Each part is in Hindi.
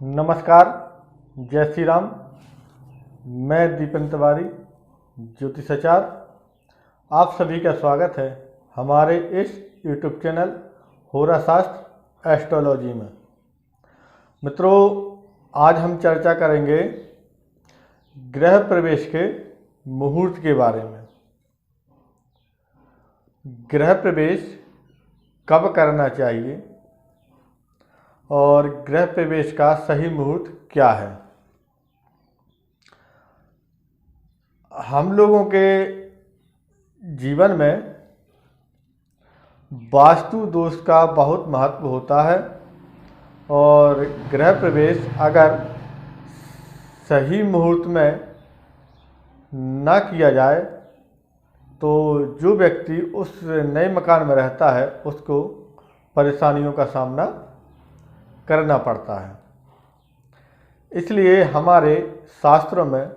नमस्कार, जय श्री राम। मैं दीपन तिवारी, ज्योतिषाचार्य। आप सभी का स्वागत है हमारे इस यूट्यूब चैनल होरा शास्त्र एस्ट्रोलॉजी में। मित्रों, आज हम चर्चा करेंगे गृह प्रवेश के मुहूर्त के बारे में। गृह प्रवेश कब करना चाहिए और गृह प्रवेश का सही मुहूर्त क्या है। हम लोगों के जीवन में वास्तु दोष का बहुत महत्व होता है और गृह प्रवेश अगर सही मुहूर्त में ना किया जाए तो जो व्यक्ति उस नए मकान में रहता है उसको परेशानियों का सामना करना पड़ता है। इसलिए हमारे शास्त्रों में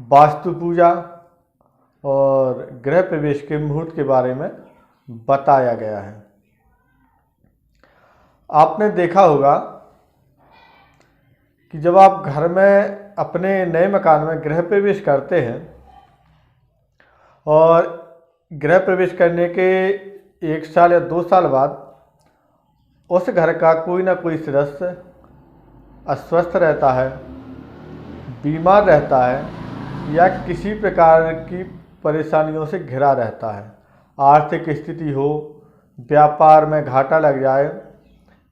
वास्तु पूजा और गृह प्रवेश के मुहूर्त के बारे में बताया गया है। आपने देखा होगा कि जब आप घर में अपने नए मकान में गृह प्रवेश करते हैं और गृह प्रवेश करने के 1 साल या 2 साल बाद उस घर का कोई ना कोई सदस्य अस्वस्थ रहता है, बीमार रहता है या किसी प्रकार की परेशानियों से घिरा रहता है, आर्थिक स्थिति हो, व्यापार में घाटा लग जाए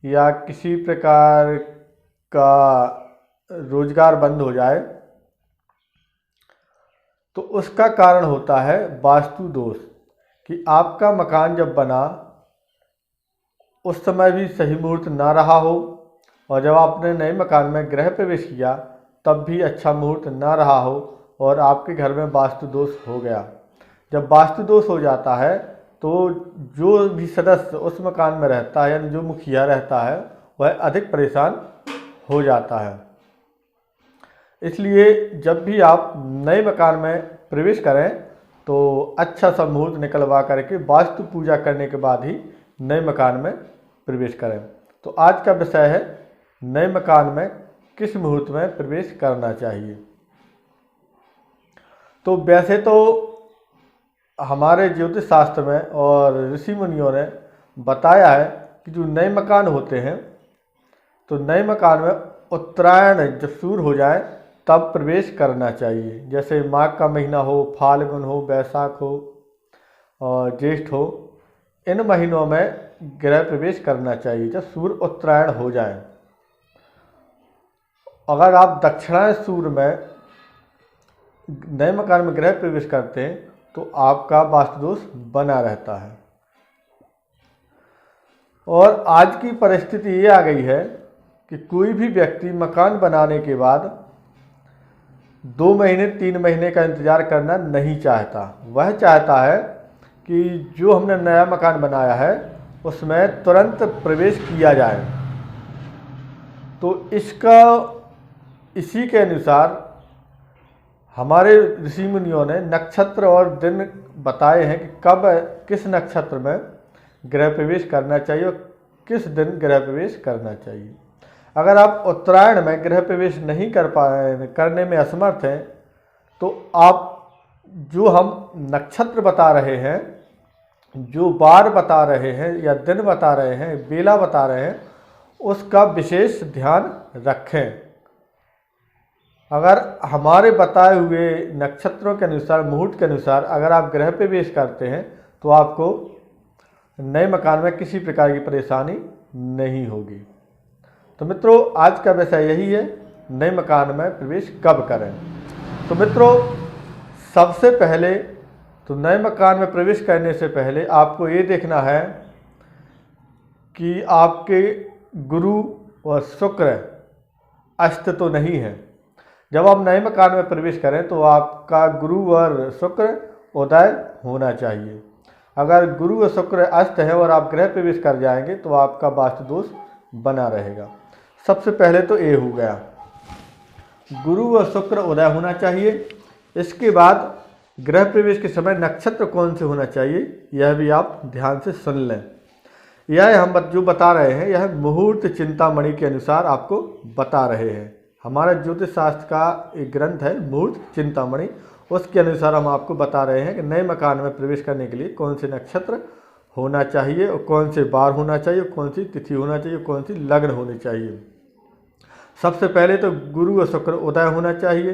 या किसी प्रकार का रोजगार बंद हो जाए, तो उसका कारण होता है वास्तु दोष। कि आपका मकान जब बना उस समय भी सही मुहूर्त ना रहा हो और जब आपने नए मकान में गृह प्रवेश किया तब भी अच्छा मुहूर्त ना रहा हो और आपके घर में वास्तु दोष हो गया। जब वास्तु दोष हो जाता है तो जो भी सदस्य उस मकान में रहता है यानी जो मुखिया रहता है वह अधिक परेशान हो जाता है। इसलिए जब भी आप नए मकान में प्रवेश करें तो अच्छा सा मुहूर्त निकलवा करके वास्तु पूजा करने के बाद ही नए मकान में प्रवेश करें। तो आज का विषय है नए मकान में किस मुहूर्त में प्रवेश करना चाहिए। तो वैसे तो हमारे ज्योतिष शास्त्र में और ऋषि मुनियों ने बताया है कि जो नए मकान होते हैं तो नए मकान में उत्तरायण जब शुरू हो जाए तब प्रवेश करना चाहिए। जैसे माघ का महीना हो, फाल्गुन हो, बैसाख हो और ज्येष्ठ हो, इन महीनों में गृह प्रवेश करना चाहिए जब सूर्य उत्तरायण हो जाए। अगर आप दक्षिणायन सूर्य में नए मकान में गृह प्रवेश करते हैं तो आपका वास्तु दोष बना रहता है। और आज की परिस्थिति ये आ गई है कि कोई भी व्यक्ति मकान बनाने के बाद 2 महीने 3 महीने का इंतजार करना नहीं चाहता। वह चाहता है कि जो हमने नया मकान बनाया है उसमें तुरंत प्रवेश किया जाए। तो इसी के अनुसार हमारे ऋषि मुनियों ने नक्षत्र और दिन बताए हैं कि कब किस नक्षत्र में गृह प्रवेश करना चाहिए और किस दिन गृह प्रवेश करना चाहिए। अगर आप उत्तरायण में गृह प्रवेश नहीं करने में असमर्थ हैं तो आप जो हम नक्षत्र बता रहे हैं, जो वार बता रहे हैं या दिन बता रहे हैं, बेला बता रहे हैं, उसका विशेष ध्यान रखें। अगर हमारे बताए हुए नक्षत्रों के अनुसार, मुहूर्त के अनुसार अगर आप गृह प्रवेश करते हैं तो आपको नए मकान में किसी प्रकार की परेशानी नहीं होगी। तो मित्रों, आज का विषय यही है, नए मकान में प्रवेश कब करें। तो मित्रों, सबसे पहले तो नए मकान में प्रवेश करने से पहले आपको ये देखना है कि आपके गुरु और शुक्र अस्त तो नहीं है। जब आप नए मकान में प्रवेश करें तो आपका गुरु और शुक्र उदय होना चाहिए। अगर गुरु और शुक्र अस्त है और आप गृह प्रवेश कर जाएंगे तो आपका वास्तु दोष बना रहेगा। सबसे पहले तो ये हो गया, गुरु और शुक्र उदय होना चाहिए। इसके बाद गृह प्रवेश के समय नक्षत्र कौन से होना चाहिए यह भी आप ध्यान से सुन लें। यह हम जो बता रहे हैं यह मुहूर्त चिंतामणि के अनुसार आपको बता रहे हैं। हमारा ज्योतिष शास्त्र का एक ग्रंथ है मुहूर्त चिंतामणि, उसके अनुसार हम आपको बता रहे हैं कि नए मकान में प्रवेश करने के लिए कौन से नक्षत्र होना चाहिए और कौन से बार होना चाहिए, कौन सी तिथि होना चाहिए, कौन सी लग्न होनी चाहिए। सबसे पहले तो गुरु और शुक्र उदय होना चाहिए।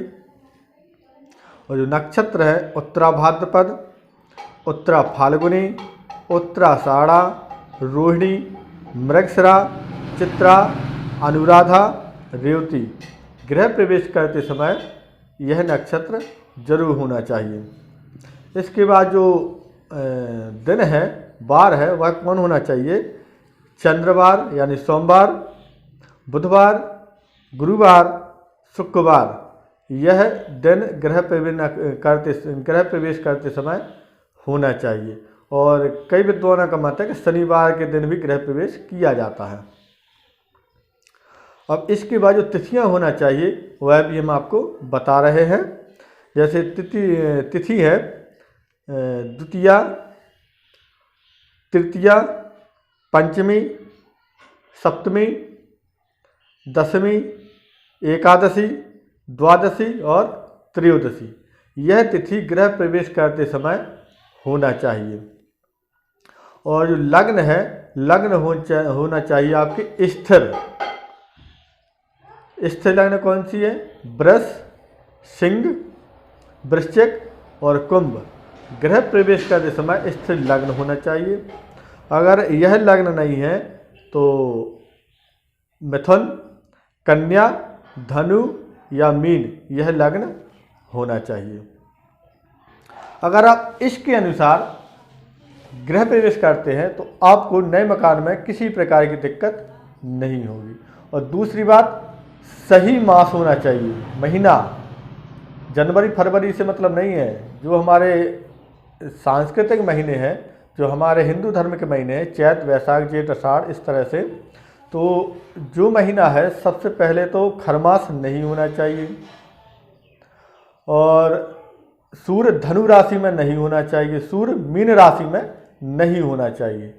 और जो नक्षत्र है उत्तरा भाद्रपद, उत्तरा फाल्गुनी, उत्तराषाढ़ा, रोहिणी, मृगशिरा, चित्रा, अनुराधा, रेवती गृह प्रवेश करते समय यह नक्षत्र जरूर होना चाहिए। इसके बाद जो दिन है वार है वह कौन होना चाहिए? चंद्रवार यानी सोमवार, बुधवार, गुरुवार, शुक्रवार यह दिन गृह प्रवेश करते समय होना चाहिए। और कई विद्वानों का मत है कि शनिवार के दिन भी गृह प्रवेश किया जाता है। अब इसके बाद जो तिथियां होना चाहिए वह भी हम आपको बता रहे हैं। जैसे तिथि है द्वितीया, तृतीया, पंचमी, सप्तमी, दशमी, एकादशी, द्वादशी और त्रयोदशी यह तिथि गृह प्रवेश करते समय होना चाहिए। और जो लग्न है लग्न होना चाहिए आपके स्थिर। स्थिर लग्न कौन सी है? वृष, सिंह, वृश्चिक और कुंभ गृह प्रवेश करते समय स्थिर लग्न होना चाहिए। अगर यह लग्न नहीं है तो मिथुन, कन्या, धनु या मीन यह लग्न होना चाहिए। अगर आप इसके अनुसार गृह प्रवेश करते हैं तो आपको नए मकान में किसी प्रकार की दिक्कत नहीं होगी। और दूसरी बात, सही मास होना चाहिए। महीना जनवरी फरवरी से मतलब नहीं है। जो हमारे सांस्कृतिक महीने हैं, जो हमारे हिंदू धर्म के महीने हैं, चैत, वैशाख, जेठ, आषाढ़, इस तरह से, तो जो महीना है सबसे पहले तो खरमास नहीं होना चाहिए। और सूर्य धनु राशि में नहीं होना चाहिए, सूर्य मीन राशि में नहीं होना चाहिए।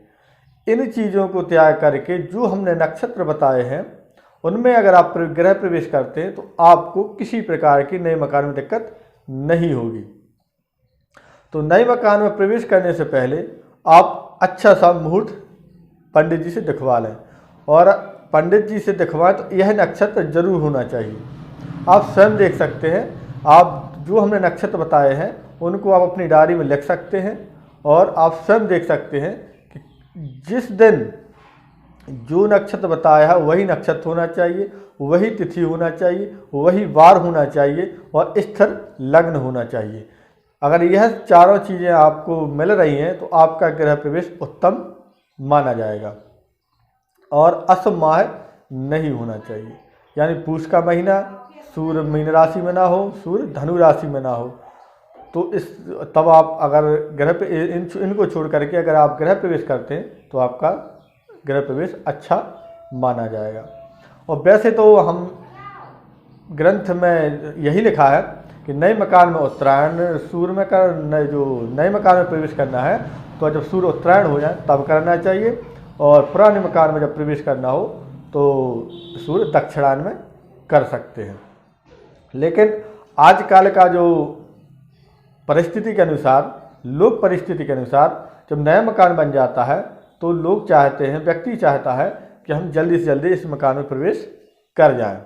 इन चीज़ों को त्याग करके जो हमने नक्षत्र बताए हैं उनमें अगर आप गृह प्रवेश करते हैं तो आपको किसी प्रकार की नए मकान में दिक्कत नहीं होगी। तो नए मकान में प्रवेश करने से पहले आप अच्छा सा मुहूर्त पंडित जी से दिखवा लें। और पंडित जी से दिखवाएं तो यह नक्षत्र जरूर होना चाहिए। आप स्वयं देख सकते हैं, आप जो हमने नक्षत्र बताए हैं उनको आप अपनी डायरी में लिख सकते हैं और आप स्वयं देख सकते हैं कि जिस दिन जो नक्षत्र बताया है वही नक्षत्र होना चाहिए, वही तिथि होना चाहिए, वही वार होना चाहिए और स्थिर लग्न होना चाहिए। अगर यह चारों चीज़ें आपको मिल रही हैं तो आपका गृह प्रवेश उत्तम माना जाएगा। और अशुभ माह नहीं होना चाहिए, यानी पूष का महीना सूर्य मीन राशि में ना हो, सूर्य धनु राशि में ना हो। तो तब आप अगर इनको छोड़ करके अगर आप गृह प्रवेश करते हैं तो आपका गृह प्रवेश अच्छा माना जाएगा। और वैसे तो हम ग्रंथ में यही लिखा है कि नए मकान में उत्तरायण सूर्य में जो नए मकान में प्रवेश करना है तो जब सूर्य उत्तरायण हो जाए तब करना चाहिए, और पुराने मकान में जब प्रवेश करना हो तो सूर्य दक्षिणायन में कर सकते हैं। लेकिन आजकल का जो परिस्थिति के अनुसार, लोक परिस्थिति के अनुसार जब नया मकान बन जाता है तो लोग चाहते हैं, व्यक्ति चाहता है कि हम जल्दी से जल्दी इस मकान में प्रवेश कर जाएं।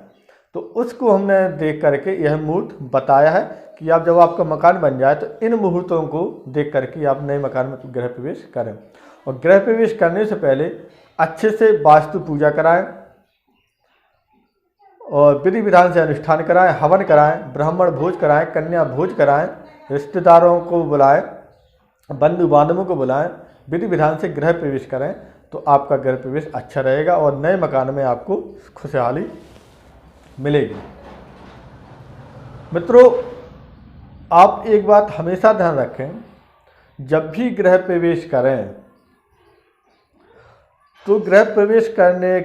तो उसको हमने देख करके यह मुहूर्त बताया है कि आप जब आपका मकान बन जाए तो इन मुहूर्तों को देख करके आप नए मकान में गृह प्रवेश करें। और गृह प्रवेश करने से पहले अच्छे से वास्तु पूजा कराएं और विधि विधान से अनुष्ठान कराएं, हवन कराएं, ब्राह्मण भोज कराएं, कन्या भोज कराएं, रिश्तेदारों को बुलाएं, बंधु बांधवों को बुलाएं, विधि विधान से गृह प्रवेश करें तो आपका गृह प्रवेश अच्छा रहेगा और नए मकान में आपको खुशहाली मिलेगी। मित्रों, आप एक बात हमेशा ध्यान रखें, जब भी गृह प्रवेश करें तो गृह प्रवेश करने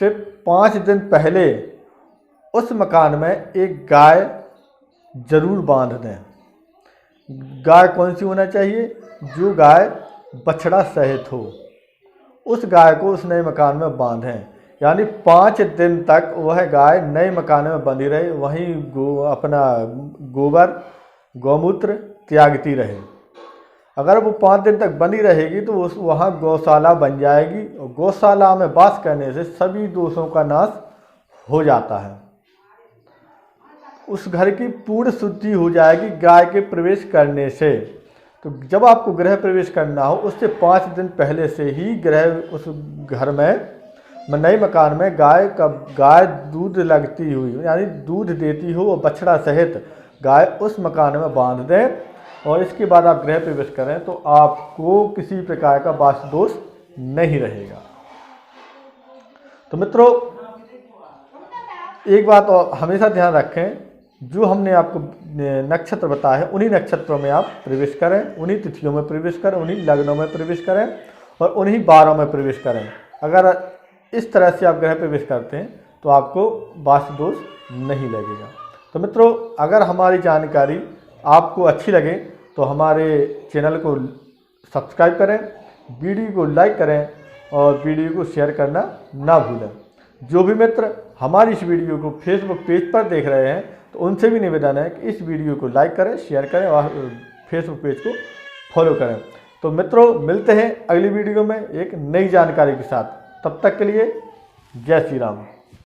से 5 दिन पहले उस मकान में एक गाय जरूर बांध दें। गाय कौन सी होना चाहिए? जो गाय बछड़ा सहित हो। उस गाय को उस नए मकान में बांधें। यानी 5 दिन तक वह गाय नए मकान में बंधी रहे, वहीं अपना गोबर गौमूत्र त्यागती रहे। अगर वो 5 दिन तक बंधी रहेगी तो वहाँ गौशाला बन जाएगी, और गौशाला में वास करने से सभी दोषों का नाश हो जाता है। उस घर की पूर्ण शुद्धि हो जाएगी गाय के प्रवेश करने से। तो जब आपको गृह प्रवेश करना हो उससे 5 दिन पहले से ही उस घर में नए मकान में गाय दूध लगती हुई यानी दूध देती हो और बछड़ा सहित गाय उस मकान में बांध दें, और इसके बाद आप गृह प्रवेश करें तो आपको किसी प्रकार का वास्तु दोष नहीं रहेगा। तो मित्रों, एक बात और हमेशा ध्यान रखें, जो हमने आपको नक्षत्र बताया है उन्हीं नक्षत्रों में आप प्रवेश करें, उन्हीं तिथियों में प्रवेश करें, उन्हीं लग्नों में प्रवेश करें और उन्हीं वारों में प्रवेश करें। अगर इस तरह से आप गृह प्रवेश करते हैं तो आपको वास्तु दोष नहीं लगेगा। तो मित्रों, अगर हमारी जानकारी आपको अच्छी लगे तो हमारे चैनल को सब्सक्राइब करें, वीडियो को लाइक करें और वीडियो को शेयर करना ना भूलें। जो भी मित्र हमारी इस वीडियो को फेसबुक पेज पर देख रहे हैं तो उनसे भी निवेदन है कि इस वीडियो को लाइक करें, शेयर करें और फेसबुक पेज को फॉलो करें। तो मित्रों, मिलते हैं अगली वीडियो में एक नई जानकारी के साथ। तब तक के लिए जय श्री राम।